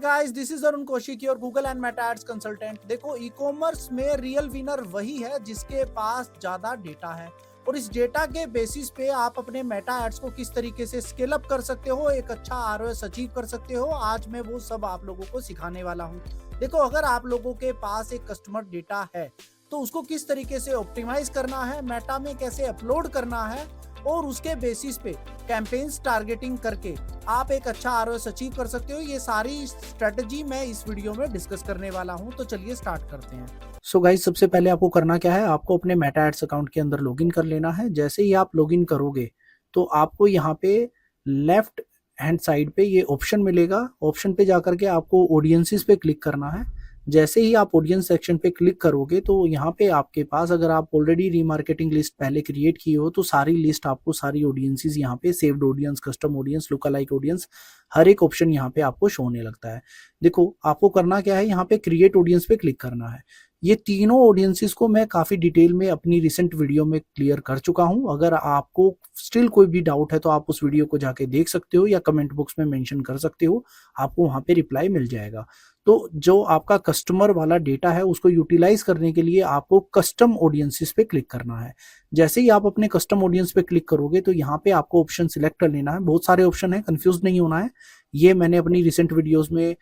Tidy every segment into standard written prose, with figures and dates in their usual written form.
Guys, this is Arun Kaushik your Google and Meta ads consultant. देखो, e commerce में real winner वही है जिसके पास ज्यादा डेटा है और इस डेटा के बेसिस पे आप अपने मेटा एड्स को किस तरीके से स्केल अप कर सकते हो, एक अच्छा आरओएस अचीव कर सकते हो। आज मैं वो सब आप लोगों को सिखाने वाला हूँ। देखो, अगर आप लोगों के पास एक कस्टमर डेटा है तो उसको किस तरीके से ऑप्टिमाइज करना है, मेटा में कैसे अपलोड करना है और उसके बेसिस पे कैंपेन्स टारगेटिंग करके आप एक अच्छा आरओएस अचीव कर सकते हो। ये सारी स्ट्रेटजी मैं इस वीडियो में डिस्कस करने वाला हूं, तो चलिए स्टार्ट करते हैं। सो गाइस, सबसे पहले आपको करना क्या है, आपको अपने मेटा एड्स अकाउंट के अंदर लॉगिन कर लेना है। जैसे ही आप लॉगिन करोगे तो आपको यहाँ पे लेफ्ट हैंड साइड पे ये ऑप्शन मिलेगा। ऑप्शन पे जाकर के आपको ऑडियंसेस पे क्लिक करना है। जैसे ही आप ऑडियंस सेक्शन पे क्लिक करोगे तो यहाँ पे आपके पास, अगर आप ऑलरेडी रीमार्केटिंग लिस्ट पहले क्रिएट किए हो तो सारी लिस्ट आपको, सारी ऑडियंसेस यहाँ पे, saved audience, custom audience, lookalike audience, हर एक ऑप्शन यहाँ पे आपको शो होने लगता है। देखो, आपको करना क्या है, यहाँ पे क्रिएट ऑडियंस पे क्लिक करना है। ये तीनों ऑडियंसेस को मैं काफी डिटेल में अपनी रिसेंट वीडियो में क्लियर कर चुका हूं। अगर आपको स्टिल कोई भी डाउट है तो आप उस वीडियो को जाके देख सकते हो या कमेंट बॉक्स में मेंशन कर सकते हो, आपको वहां पे रिप्लाई मिल जाएगा। तो जो आपका कस्टमर वाला डेटा है उसको यूटिलाइज करने के लिए आपको कस्टम ऑडियंसेस पे क्लिक करना है। जैसे ही आप अपने कस्टम ऑडियंस पे क्लिक करोगे तो यहाँ पे आपको ऑप्शन सिलेक्ट कर लेना है। बहुत सारे ऑप्शन है, कंफ्यूज नहीं होना है। ये मैंने अपनी रिसेंट वीडियोस में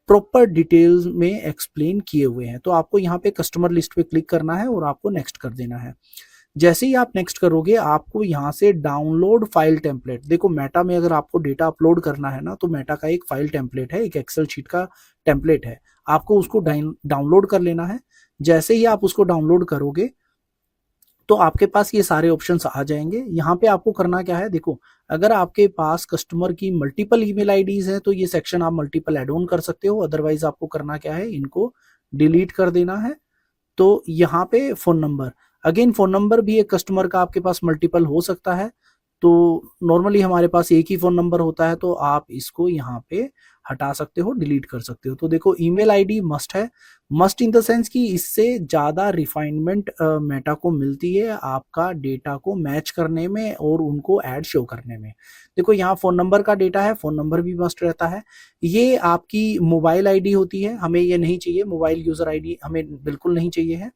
प्रॉपर डिटेल्स में एक्सप्लेन किए हुए हैं। तो आपको यहाँ पे कस्टमर लिस्ट पे क्लिक करना है और आपको नेक्स्ट कर देना है। जैसे ही आप नेक्स्ट करोगे आपको यहाँ से डाउनलोड फाइल टेम्पलेट, देखो मेटा में अगर आपको डेटा अपलोड करना है ना तो मेटा का एक फाइल टेम्पलेट है, एक एक्सेल शीट का टेम्पलेट है, आपको उसको डाउनलोड कर लेना है। जैसे ही आप उसको डाउनलोड करोगे तो आपके पास ये सारे ऑप्शंस आ जाएंगे। यहाँ पे आपको करना क्या है, देखो, अगर आपके पास कस्टमर की मल्टीपल ईमेल आईडीज है तो ये सेक्शन आप मल्टीपल ऐड ऑन कर सकते हो। अदरवाइज आपको करना क्या है, इनको डिलीट कर देना है। तो यहाँ पे phone number, again phone number भी एक कस्टमर का आपके पास मल्टीपल हो सकता है, तो नॉर्मली हमारे पास एक ही फोन नंबर होता है, तो आप इसको यहाँ पे हटा सकते हो, डिलीट कर सकते हो। तो देखो, ईमेल आईडी मस्ट है, मस्ट इन द सेंस कि इससे ज्यादा रिफाइनमेंट मेटा को मिलती है आपका डेटा को मैच करने में और उनको ऐड शो करने में। देखो, यहाँ फोन नंबर का डेटा है, फोन नंबर भी मस्ट रहता है। ये आपकी मोबाइल आईडी होती है, हमें ये नहीं चाहिए, मोबाइल यूजर आईडी हमें बिल्कुल नहीं चाहिए है।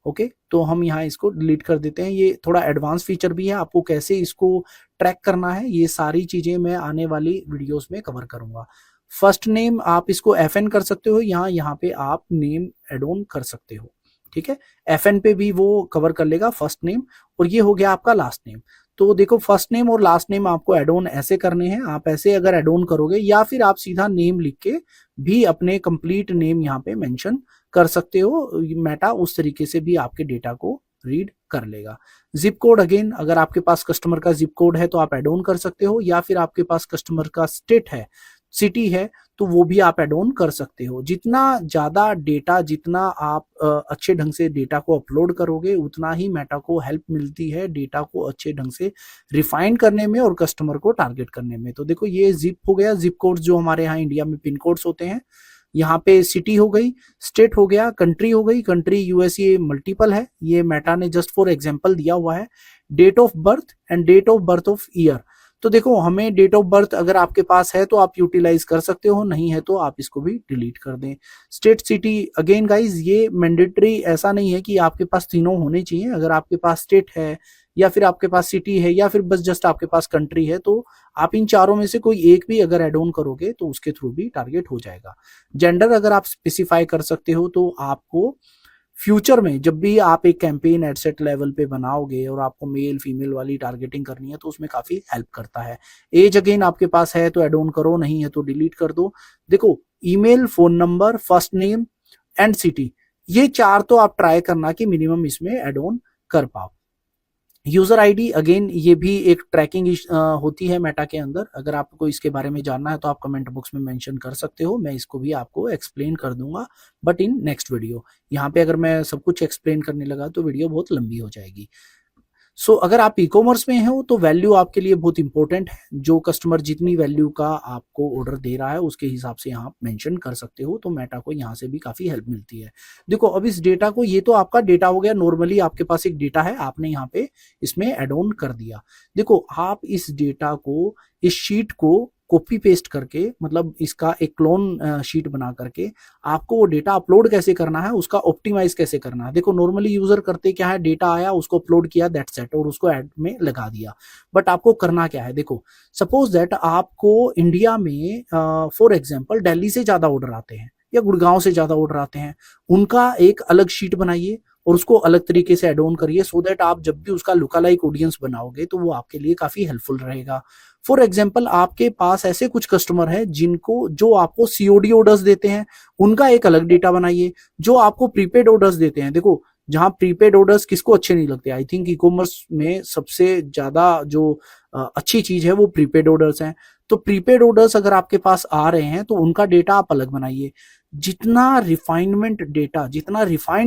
ओके, तो हम यहाँ इसको डिलीट कर देते हैं। ये थोड़ा एडवांस फीचर भी है, आपको कैसे इसको ट्रैक करना है ये सारी चीजें मैं आने वाली वीडियोस में कवर करूंगा। फर्स्ट नेम आप इसको FN कर सकते हो, यहाँ पे आप नेम एड ऑन कर सकते हो, ठीक है। FN पे भी वो कवर कर लेगा फर्स्ट नेम, और ये हो गया आपका लास्ट नेम। तो देखो, फर्स्ट नेम और लास्ट नेम आपको एड ऑन ऐसे करने हैं। आप ऐसे अगर एड ऑन करोगे या फिर आप सीधा नेम लिख के भी अपने कंप्लीट नेम यहाँ पे मेंशन कर सकते हो, मेटा उस तरीके से भी आपके डेटा को रीड कर लेगा। जिप कोड, अगेन अगर आपके पास कस्टमर का जिप कोड है तो आप एड ऑन कर सकते हो, या फिर आपके पास कस्टमर का स्टेट है, सिटी है, तो वो भी आप एड ऑन कर सकते हो। जितना ज्यादा डेटा, जितना आप अच्छे ढंग से डेटा को अपलोड करोगे उतना ही मेटा को हेल्प मिलती है डेटा को अच्छे ढंग से रिफाइन करने में और कस्टमर को टारगेट करने में। तो देखो, ये जिप हो गया, जिप कोड जो हमारे यहाँ इंडिया में पिन कोड्स होते हैं। यहाँ पे सिटी हो गई, स्टेट हो गया, कंट्री हो गई, कंट्री यूएसए मल्टीपल है, ये मेटा ने जस्ट फॉर एग्जांपल दिया हुआ है। Date of birth and date of birth of year, तो देखो, हमें डेट ऑफ बर्थ अगर आपके पास है तो आप यूटिलाइज कर सकते हो, नहीं है तो आप इसको भी डिलीट कर दें। स्टेट, सिटी, अगेन गाइज ये मैंडेटरी ऐसा नहीं है कि आपके पास तीनों होने चाहिए। अगर आपके पास स्टेट है या फिर आपके पास सिटी है या फिर बस जस्ट आपके पास कंट्री है तो आप इन चारों में से कोई एक भी अगर एड ऑन करोगे तो उसके थ्रू भी टारगेट हो जाएगा। जेंडर अगर आप स्पेसिफाई कर सकते हो तो आपको फ्यूचर में जब भी आप एक कैंपेन एडसेट लेवल पे बनाओगे और आपको मेल फीमेल वाली टारगेटिंग करनी है तो उसमें काफी हेल्प करता है। एज, अगेन आपके पास है तो एड ऑन करो, नहीं है तो डिलीट कर दो। देखो, email, phone number, first name and city, ये चार तो आप ट्राई करना कि मिनिमम इसमें एड ऑन कर पाओ। यूजर आईडी, अगेन ये भी एक ट्रैकिंग होती है मेटा के अंदर। अगर आपको इसके बारे में जानना है तो आप कमेंट बॉक्स में मेंशन कर सकते हो, मैं इसको भी आपको एक्सप्लेन कर दूंगा बट इन नेक्स्ट वीडियो। यहाँ पे अगर मैं सब कुछ एक्सप्लेन करने लगा तो वीडियो बहुत लंबी हो जाएगी। सो अगर आप ई कॉमर्स में हो तो वैल्यू आपके लिए बहुत इंपॉर्टेंट है। जो कस्टमर जितनी वैल्यू का आपको ऑर्डर दे रहा है उसके हिसाब से यहाँ मेंशन कर सकते हो, तो मेटा को यहाँ से भी काफी हेल्प मिलती है। देखो, अब इस डेटा को, ये तो आपका डेटा हो गया, नॉर्मली आपके पास एक डेटा है, आपने यहाँ पे इसमें एड ऑन कर दिया। देखो, आप इस डेटा को, इस शीट को कॉपी पेस्ट करके, मतलब इसका एक क्लोन शीट बना करके आपको वो डेटा अपलोड कैसे करना है, उसका ऑप्टिमाइज कैसे करना है। देखो नॉर्मली यूजर करते क्या है, डेटा आया उसको अपलोड किया, दैट्स इट, और उसको ऐड में लगा दिया। बट आपको करना क्या है, देखो सपोज दैट आपको इंडिया में फॉर एग्जाम्पल दिल्ली से ज्यादा ऑर्डर आते हैं या गुड़गांव से ज्यादा ऑर्डर आते हैं, उनका एक अलग शीट बनाइए और उसको अलग तरीके से एड ऑन करिए, सो दैट आप जब भी उसका लुका लाइक ऑडियंस बनाओगे तो वो आपके लिए काफी हेल्पफुल रहेगा। फॉर एग्जाम्पल आपके पास ऐसे कुछ कस्टमर है जिनको, जो आपको सीओडी ऑर्डर्स देते हैं, उनका एक अलग डेटा बनाइए। जो आपको प्रीपेड ऑर्डर्स देते हैं, देखो जहां प्रीपेड ऑर्डर्स किसको अच्छे नहीं लगते, आई थिंक ई कॉमर्स में सबसे ज्यादा जो अच्छी चीज है वो प्रीपेड ऑर्डर्स हैं। तो प्रीपेड ऑर्डर्स अगर आपके पास आ रहे हैं तो उनका डेटा आप अलग बनाइए। जितना रिफाइंड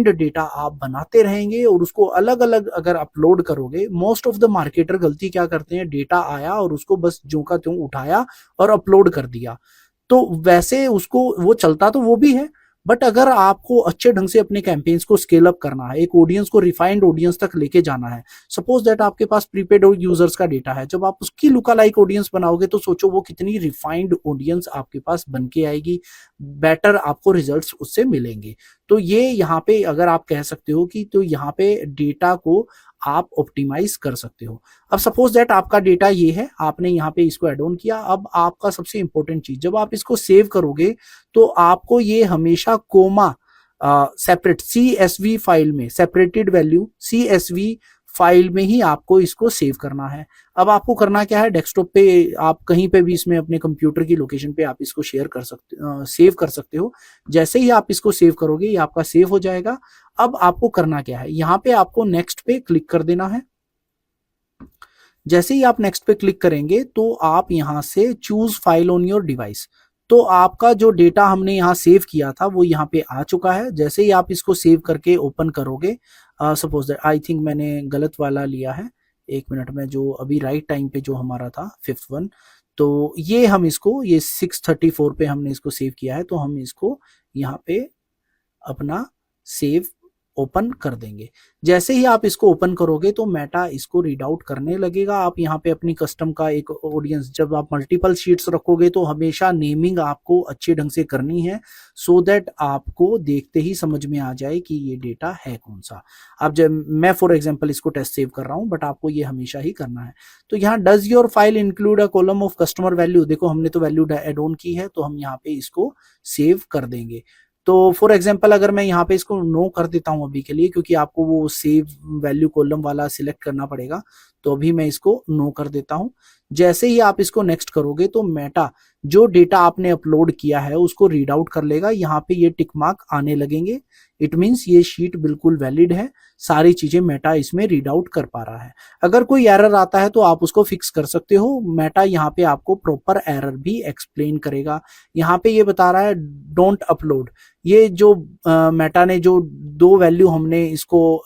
डेटा आप बनाते रहेंगे और उसको अलग अलग अगर अपलोड करोगे, मोस्ट ऑफ द मार्केटर गलती क्या करते हैं, डेटा आया और उसको बस ज्यों का त्यों उठाया और अपलोड कर दिया। तो वैसे उसको वो चलता तो वो भी है, बट अगर आपको अच्छे ढंग से अपने कैंपेन्स को स्केल अप करना है, एक ऑडियंस को रिफाइंड ऑडियंस तक लेके जाना है, सपोज दैट आपके पास प्रीपेड यूजर्स का डेटा है, जब आप उसकी लुका लाइक ऑडियंस बनाओगे तो सोचो वो कितनी रिफाइंड ऑडियंस आपके पास बन के आएगी, बेटर आपको रिजल्ट्स उससे मिलेंगे। तो ये यहाँ पे अगर आप कह सकते हो कि तो यहाँ पे डेटा को आप ऑप्टिमाइज कर सकते हो। अब सपोज दैट आपका डेटा ये है, आपने यहाँ पे इसको एड ऑन किया। अब आपका सबसे इंपॉर्टेंट चीज, जब आप इसको सेव करोगे तो आपको ये हमेशा कोमा सेपरेट CSV फाइल में, सेपरेटेड वैल्यू CSV फाइल में ही आपको इसको सेव करना है। अब आपको करना क्या है, डेस्कटॉप पे आप कहीं पे भी इसमें अपने कंप्यूटर की लोकेशन पे आप इसको शेयर कर सकते, सेव कर सकते हो। जैसे ही आप इसको सेव करोगे ये आपका सेव हो जाएगा। अब आपको करना क्या है, यहाँ पे आपको नेक्स्ट पे क्लिक कर देना है। जैसे ही आप नेक्स्ट पे क्लिक करेंगे तो आप यहाँ से choose file on your device, तो आपका जो डेटा हमने यहाँ सेव किया था वो यहाँ पे आ चुका है। जैसे ही आप इसको सेव करके ओपन करोगे, सपोज दैट आई थिंक मैंने गलत वाला लिया है, एक मिनट में, जो अभी राइट टाइम पे जो हमारा था 5th वन, तो ये हम इसको, ये 634 पे हमने इसको सेव किया है, तो हम इसको यहाँ पे अपना सेव ओपन कर देंगे। जैसे ही आप इसको ओपन करोगे तो मेटा इसको रीड आउट करने लगेगा। आप यहाँ पे अपनी कस्टम का एक ऑडियंस, जब आप मल्टीपल शीट्स रखोगे तो हमेशा नेमिंग आपको अच्छे ढंग से करनी है, सो दैट आपको देखते ही समझ में आ जाए कि ये डेटा है कौन सा। अब जब मैं फॉर एग्जांपल इसको टेस्ट सेव कर रहा हूँ, बट आपको ये हमेशा ही करना है। तो यहाँ does your file include a column of customer value, देखो हमने तो वैल्यू एड ऑन की है, तो हम यहाँ पे इसको सेव कर देंगे। तो फॉर एग्जांपल अगर मैं यहाँ पे इसको नो कर देता हूँ अभी के लिए, क्योंकि आपको वो सेव वैल्यू कॉलम वाला सिलेक्ट करना पड़ेगा, तो अभी मैं इसको नो कर देता हूँ। जैसे ही आप इसको नेक्स्ट करोगे तो मेटा जो डेटा आपने अपलोड किया है उसको रीड आउट कर लेगा। यहाँ पे ये टिक मार्क आने लगेंगे, इट मीन्स ये शीट बिल्कुल वैलिड है, सारी चीजें मेटा इसमें रीड आउट कर पा रहा है। अगर कोई एरर आता है तो आप उसको फिक्स कर सकते हो, मेटा यहाँ पे आपको प्रॉपर एरर भी एक्सप्लेन करेगा। यहाँ पे ये बता रहा है डोंट अपलोड, ये जो मेटा ने जो 2 वैल्यू हमने इसको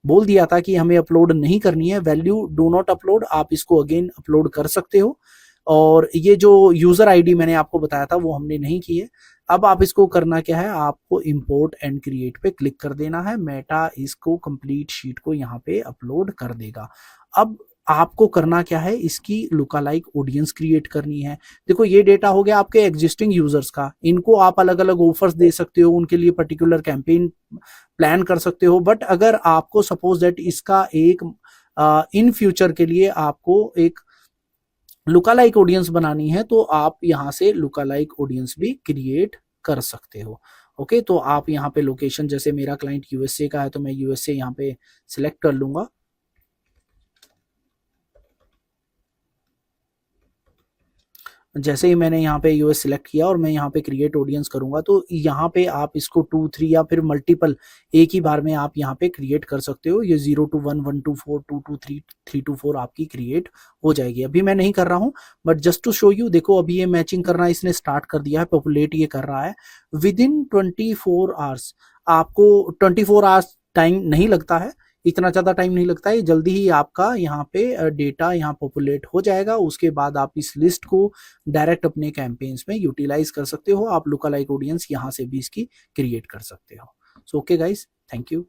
बोल दिया था कि हमें अपलोड नहीं करनी है, वैल्यू डू नॉट अपलोड, आप इसको अगेन अपलोड कर सकते हो। और ये जो यूजर आईडी मैंने आपको बताया था वो हमने नहीं की है। अब आप इसको करना क्या है, आपको इंपोर्ट एंड क्रिएट पे क्लिक कर देना है, मेटा इसको कंप्लीट शीट को यहाँ पे अपलोड कर देगा। अब आपको करना क्या है, इसकी लुका लाइक ऑडियंस क्रिएट करनी है। देखो ये डेटा हो गया आपके एग्जिस्टिंग यूजर्स का, इनको आप अलग अलग ऑफर्स दे सकते हो, उनके लिए पर्टिकुलर कैंपेन प्लान कर सकते हो। बट अगर आपको सपोज दैट इसका एक इन फ्यूचर के लिए आपको एक लुका लाइक ऑडियंस बनानी है, तो आप यहाँ से लुका लाइक ऑडियंस भी क्रिएट कर सकते हो। ओके, तो आप यहाँ पे लोकेशन, जैसे मेरा क्लाइंट यूएसए का है तो मैं यूएसए यहाँ पे सिलेक्ट कर लूंगा। जैसे ही मैंने यहाँ पे यूएस सिलेक्ट किया और मैं यहाँ पे क्रिएट ऑडियंस करूंगा, तो यहाँ पे आप इसको 2, 3 या फिर मल्टीपल एक ही बार में आप यहाँ पे क्रिएट कर सकते हो। ये 0 to 1, 1 to 4, 2 to 3, 3 to 4 आपकी क्रिएट हो जाएगी। अभी मैं नहीं कर रहा हूँ, but just to show you, देखो अभी ये मैचिंग करना इसने स्टार्ट कर दिया है, पॉपुलेट ये कर रहा है। विद इन 24 आवर्स, आपको 24 आवर्स टाइम नहीं लगता है, इतना ज़्यादा टाइम नहीं लगता है, जल्दी ही आपका यहाँ पे डेटा यहाँ पॉपुलेट हो जाएगा। उसके बाद आप इस लिस्ट को डायरेक्ट अपने कैंपेन्स में यूटिलाइज कर सकते हो। आप लुका लाइक ऑडियंस यहाँ से भी इसकी क्रिएट कर सकते हो। So okay guys, thank you.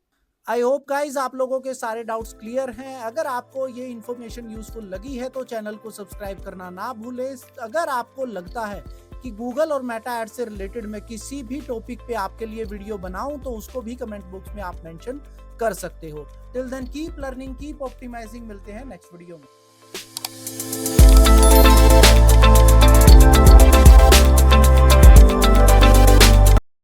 I hope guys आप लोगों के सारे डाउट्स क्लियर हैं। अगर आपको ये इन्फॉर्मेशन यूजफुल लगी है तो चैनल को सब्सक्राइब करना ना भूलें। अगर आपको लगता है कि गूगल और मेटा एड से रिलेटेड मैं किसी भी टॉपिक पे आपके लिए वीडियो बनाऊं तो उसको भी कमेंट बॉक्स में आप मेंशन कर सकते हो। Till then keep learning, keep optimising. मिलते हैं नेक्स्ट वीडियो में।